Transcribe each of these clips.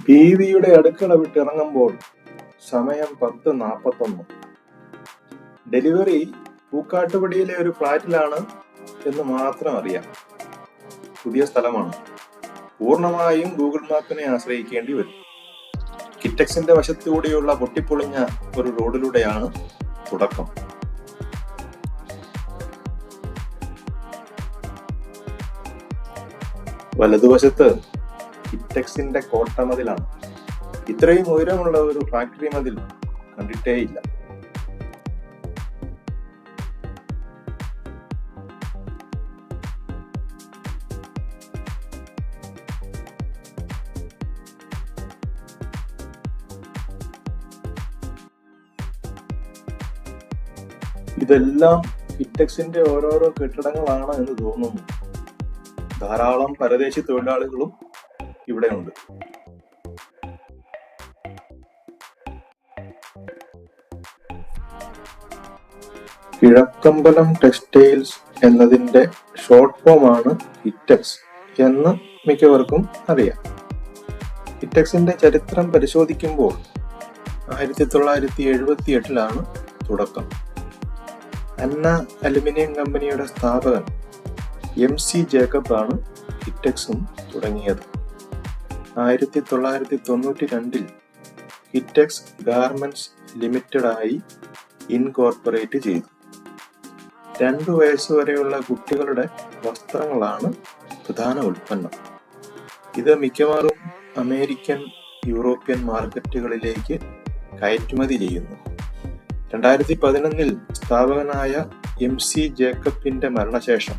ബീവിയുടെ അടുക്കള വിട്ടിറങ്ങുമ്പോൾ സമയം 10:41. ഡെലിവറി പൂക്കാട്ടുപടിയിലെ ഒരു ഫ്ലാറ്റിലാണ് എന്ന് മാത്രം അറിയാം. പുതിയ സ്ഥലമാണ്. പൂർണ്ണമായും ഗൂഗിൾ മാപ്പിനെ ആശ്രയിക്കേണ്ടി വരും. കിറ്റക്സിന്റെ വശത്തുകൂടിയുള്ള പൊട്ടിപ്പൊളിഞ്ഞ ഒരു റോഡിലൂടെയാണ് തുടക്കം. വലതുവശത്ത് കിറ്റക്സിന്റെ കോട്ടമതിലാണ്. ഇത്രയും ഉയരമുള്ള ഒരു ഫാക്ടറി മതിൽ കണ്ടിട്ടേയില്ല. ഇതെല്ലാം കിറ്റക്സിന്റെ ഓരോരോ കെട്ടിടങ്ങളാണ് എന്ന് തോന്നുന്നു. ധാരാളം പരദേശി തൊഴിലാളികളും ഇവിടെ ഉണ്ട്. കിഴക്കമ്പലം ടെക്സ്റ്റൈൽസ് എന്നതിന്റെ ഷോർട്ട് ഫോമാണ് കിറ്റക്സ് എന്ന് മിക്കവർക്കും അറിയാം. കിറ്റക്സിന്റെ ചരിത്രം പരിശോധിക്കുമ്പോൾ 1978 തുടക്കം. അന്ന അലുമിനിയം കമ്പനിയുടെ സ്ഥാപകൻ MC ജേക്കബ് ആണ് കിറ്റക്സും തുടങ്ങിയത്. 1992 കിറ്റക്സ് ഗാർമെന്റ്സ് ലിമിറ്റഡ് ആയി ഇൻകോർപ്പറേറ്റ് ചെയ്തു. 2 വയസ്സുവരെയുള്ള കുട്ടികളുടെ വസ്ത്രങ്ങളാണ് പ്രധാന ഉൽപ്പന്നം. ഇത് മിക്കവാറും അമേരിക്കൻ, യൂറോപ്യൻ മാർക്കറ്റുകളിലേക്ക് കയറ്റുമതി ചെയ്യുന്നു. 2011 സ്ഥാപകനായ MC ജേക്കബിന്റെ മരണശേഷം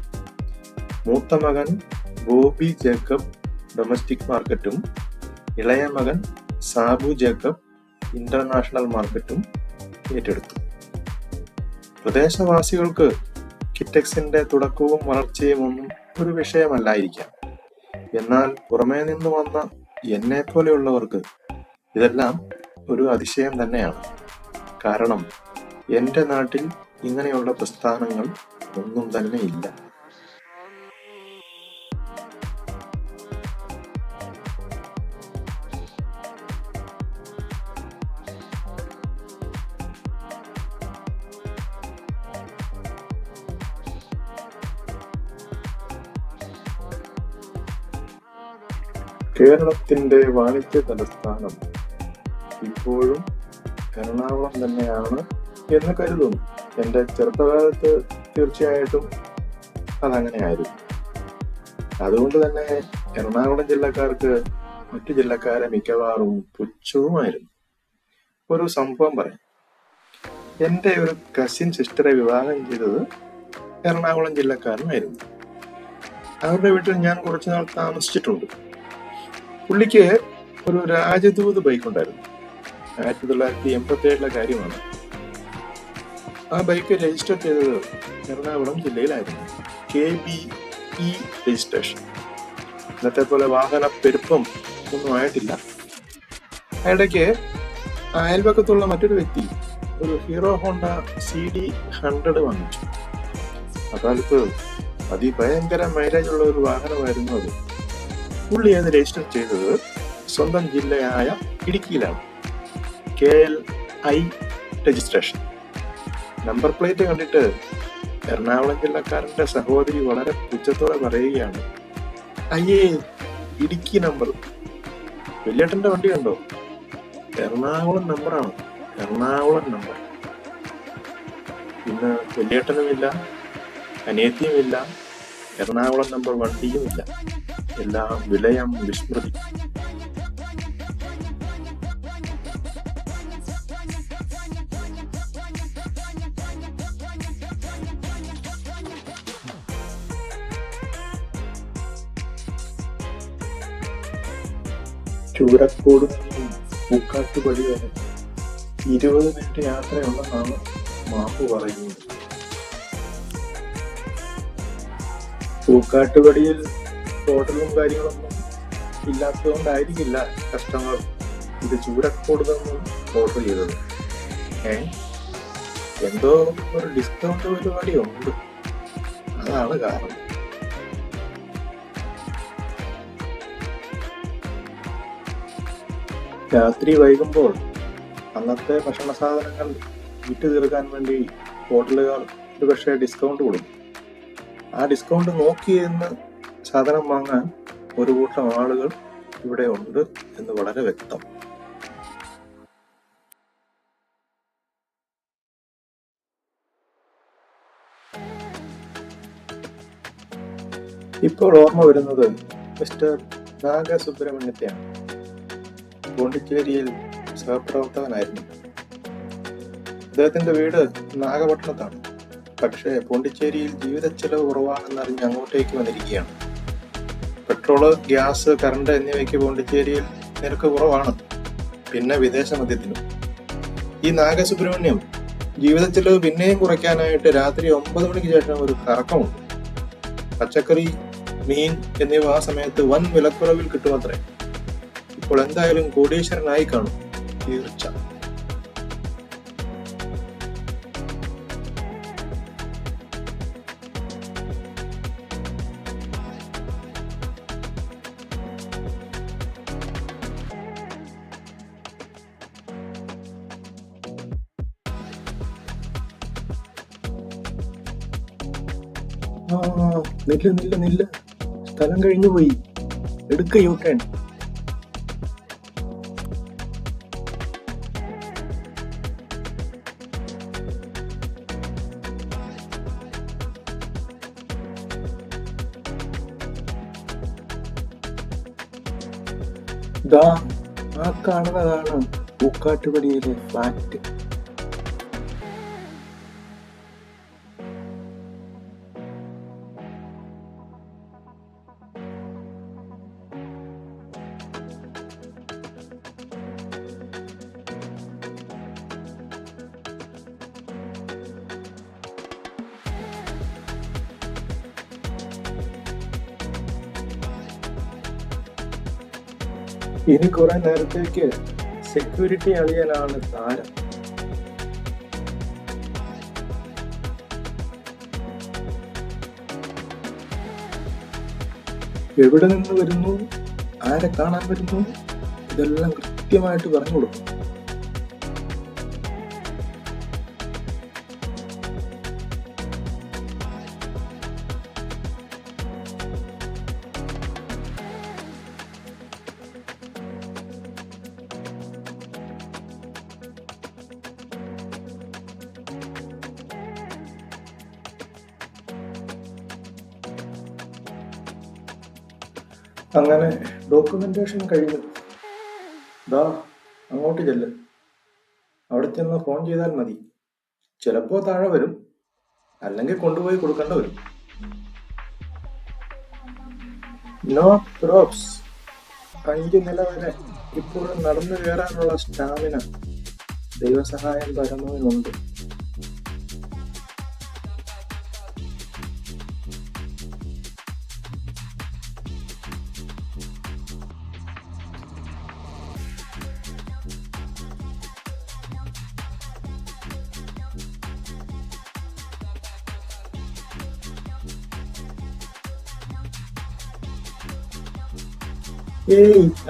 മൂത്ത മകൻ ബോബി ജേക്കബ് ഡൊമസ്റ്റിക് മാർക്കറ്റും ഇളയ മകൻ സാബു ജേക്കബ് ഇന്റർനാഷണൽ മാർക്കറ്റും ഏറ്റെടുത്തു. പ്രദേശവാസികൾക്ക് കിറ്റക്സിന്റെ തുടക്കവും വളർച്ചയും ഒന്നും ഒരു വിഷയമല്ലായിരിക്കാം. എന്നാൽ പുറമേ നിന്ന് വന്ന എന്നെ പോലെയുള്ളവർക്ക് ഇതെല്ലാം ഒരു അതിശയം തന്നെയാണ്. കാരണം എന്റെ നാട്ടിൽ ഇങ്ങനെയുള്ള പ്രസ്ഥാനങ്ങൾ ഒന്നും തന്നെ ഇല്ല. കേരളത്തിന്റെ വാണിജ്യ തലസ്ഥാനം ഇപ്പോഴും എറണാകുളം തന്നെയാണ് എന്ന് കരുതുന്നു. എൻ്റെ ചെറുപ്പകാലത്ത് തീർച്ചയായിട്ടും അതങ്ങനെയായിരുന്നു. അതുകൊണ്ട് തന്നെ എറണാകുളം ജില്ലക്കാർക്ക് മറ്റു ജില്ലക്കാരെ മിക്കവാറും പുച്ഛവുമായിരുന്നു. ഒരു സംഭവം പറയാം. എൻ്റെ ഒരു കസിൻ സിസ്റ്ററെ വിവാഹം ചെയ്തത് എറണാകുളം ജില്ലക്കാരനായിരുന്നു. അവരുടെ വീട്ടിൽ ഞാൻ കുറച്ചുനാൾ താമസിച്ചിട്ടുണ്ട്. പുള്ളിക്ക് ഒരു രാജദൂത് ബൈക്ക് ഉണ്ടായിരുന്നു. 1987 കാര്യമാണ്. ആ ബൈക്ക് രജിസ്റ്റർ ചെയ്തത് എറണാകുളം ജില്ലയിലായിരുന്നു. KBE registration. ഇന്നത്തെ പോലെ വാഹന പെരുപ്പം ഒന്നും ആയിട്ടില്ല. ഇടയ്ക്ക് അയൽപക്കത്തുള്ള മറ്റൊരു വ്യക്തി ഒരു ഹീറോ ഹോണ്ട CD 100 വാങ്ങിച്ചു. അക്കാലത്ത് അതിഭയങ്കര മൈലേജ് ഉള്ള ഒരു വാഹനമായിരുന്നു അത്. പുള്ളി അത് രജിസ്റ്റർ ചെയ്തത് സ്വന്തം ജില്ലയായ ഇടുക്കിയിലാണ്. KLI registration. നമ്പർ പ്ലേറ്റ് കണ്ടിട്ട് എറണാകുളം ജില്ലക്കാരന്റെ സഹോദരി വളരെ പുച്ഛത്തോടെ പറയുകയാണ്, അയ്യേ ഇടുക്കി നമ്പർ. വലിയേട്ടന്റെ വണ്ടി കണ്ടോ? എറണാകുളം നമ്പറാണ്, എറണാകുളം നമ്പർ. ഇന്ന് വലിയേട്ടനുമില്ല, അനിയത്തിയുമില്ല, എറണാകുളം നമ്പർ വണ്ടിയുമില്ല. എല്ലാം വിലയം, വിസ്മൃതി. ചൂരക്കോട് നിന്നും പൂക്കാട്ടുപടി വരെ 20 മിനിറ്റ് യാത്രയുണ്ടെന്നാണ് മാപ്പ് പറയുന്നത്. പൂക്കാട്ടുപടിയിൽ ഹോട്ടലും കാര്യങ്ങളൊന്നും ഇല്ലാത്തതുകൊണ്ടായിരിക്കില്ല കസ്റ്റമർ ഇത് ചൂരക്കോട് നിന്നും ഓർഡർ ചെയ്തത്. എന്തോ ഒരു ഡിസ്കൗണ്ട് പരിപാടി ഉണ്ട്, അതാണ് കാരണം. രാത്രി വൈകുമ്പോൾ അന്നത്തെ ഭക്ഷണ സാധനങ്ങൾ വിറ്റ് തീർക്കാൻ വേണ്ടി ഹോട്ടലുകാർ ഒരുപക്ഷെ ഡിസ്കൗണ്ട് കൊടുക്കും. ആ ഡിസ്കൗണ്ട് നോക്കിയെന്ന് സാധനം വാങ്ങാൻ ഒരു കൂട്ടം ആളുകൾ ഇവിടെ ഉണ്ട് എന്ന് വളരെ വ്യക്തം. ഇപ്പോൾ ഓർമ്മ വരുന്നത് മിസ്റ്റർ നാഗസുബ്രഹ്മണ്യത്തെയാണ്. പോണ്ടിച്ചേരിയിൽ സഹപ്രവർത്തകനായിരുന്നു. അദ്ദേഹത്തിന്റെ വീട് നാഗപട്ടണത്താണ്. പക്ഷേ പോണ്ടിച്ചേരിയിൽ ജീവിതച്ചെലവ് കുറവാണെന്നറിഞ്ഞ് അങ്ങോട്ടേക്ക് വന്നിരിക്കുകയാണ്. പെട്രോള്, ഗ്യാസ്, കറണ്ട് എന്നിവയ്ക്ക് പോണ്ടിച്ചേരിയിൽ നിരക്ക് കുറവാണ്. പിന്നെ വിദേശ മദ്യത്തിനും. ഈ നാഗസുബ്രഹ്മണ്യം ജീവിതച്ചെലവ് പിന്നെയും കുറയ്ക്കാനായിട്ട് രാത്രി 9 മണിക്ക് ശേഷം ഒരു കറക്കമുണ്ട്. പച്ചക്കറി, മീൻ എന്നിവ ആ സമയത്ത് വൻ വിലക്കുറവിൽ കിട്ടുമത്രേ. ഇപ്പോൾ എന്തായാലും കോടീശ്വരനായി കാണും, തീർച്ച. നില്ല സ്ഥലം കഴിഞ്ഞു പോയി. എടുക്ക യൂട്ടേൺ. ആ കാണുന്നതാണ് പൂക്കാട്ടുപടിയിലെ ഫ്ലാറ്റ്. ഇനി കുറെ നേരത്തേക്ക് സെക്യൂരിറ്റി അളിയനാണ് താരം. എവിടെ നിന്ന് വരുന്നു, ആരെ കാണാൻ വരുന്നു, ഇതെല്ലാം കൃത്യമായിട്ട് പറഞ്ഞു കൊടുക്കും. അങ്ങനെ ഡോക്യുമെന്റേഷൻ കഴിഞ്ഞു. അങ്ങോട്ട് ചെല്ല്. അവിടെ ചെന്ന് ഫോൺ ചെയ്താൽ മതി. ചിലപ്പോ താഴെ വരും, അല്ലെങ്കിൽ കൊണ്ടുപോയി കൊടുക്കേണ്ട വരും. No props. 5 നില വരെ ഇപ്പോഴും നടന്നു കയറാനുള്ള സ്റ്റാമിന ദൈവസഹായം പരമവനുണ്ട്.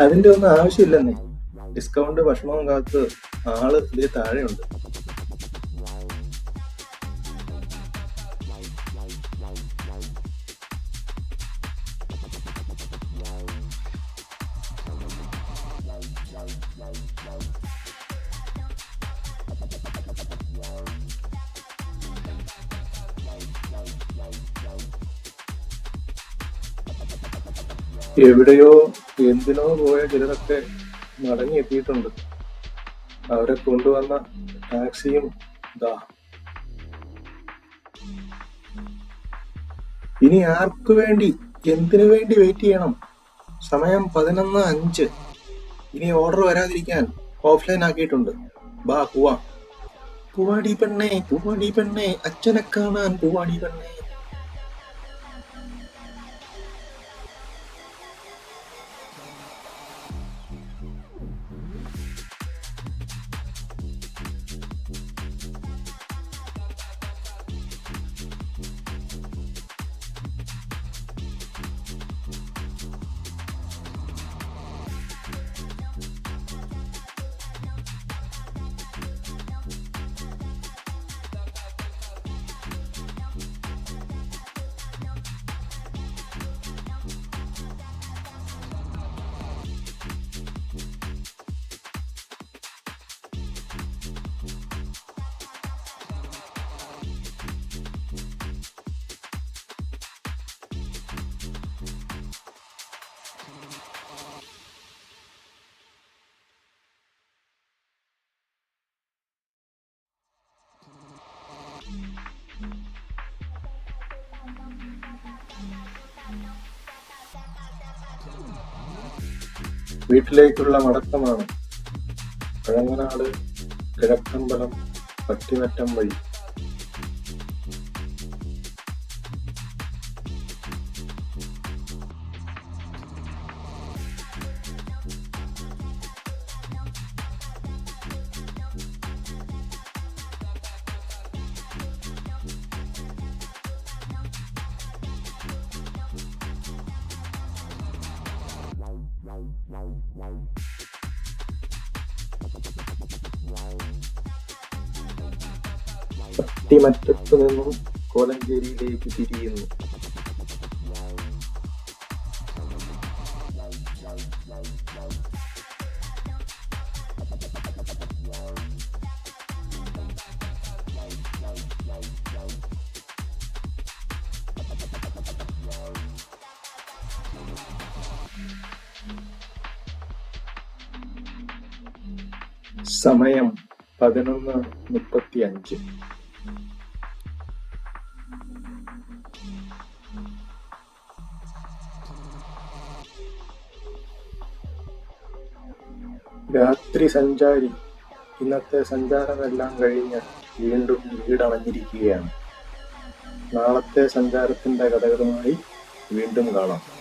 അതിന്റെ ഒന്നും ആവശ്യമില്ലെന്നേ. ഡിസ്കൗണ്ട് ഭക്ഷണവും കാത്ത് ആള് ഇതേ താഴെയുണ്ട്. എവിടെയോ എന്തിനോ പോയ ചിലരൊക്കെ മടങ്ങിയെത്തിയിട്ടുണ്ട്. അവരെ കൊണ്ടുവന്ന ടാക്സിയും ഇനി ആർക്കു വേണ്ടി, എന്തിനു വേണ്ടി വെയിറ്റ് ചെയ്യണം? സമയം 11:05. ഇനി ഓർഡർ വരാതിരിക്കാൻ ഓഫ്ലൈൻ ആക്കിയിട്ടുണ്ട്. പോവാം. പൂവാടി പെണ്ണേ, അച്ഛനെ കാണാൻ പൂവാടി പെണ്ണേ. വീട്ടിലേക്കുള്ള മടക്കമാണ്. പഴങ്ങനാട് കിഴക്കമ്പലം പട്ടിമറ്റം വഴി. പട്ടിമറ്റത്തു നിന്നും കോലഞ്ചേരിയിലേക്ക് തിരിയുന്നു. സമയം 11:35. രാത്രി സഞ്ചാരി ഇന്നത്തെ സഞ്ചാരമെല്ലാം കഴിഞ്ഞ് വീണ്ടും വീടണഞ്ഞിരിക്കുകയാണ്. നാളത്തെ സഞ്ചാരത്തിന്റെ കഥകളുമായി വീണ്ടും കാണാം.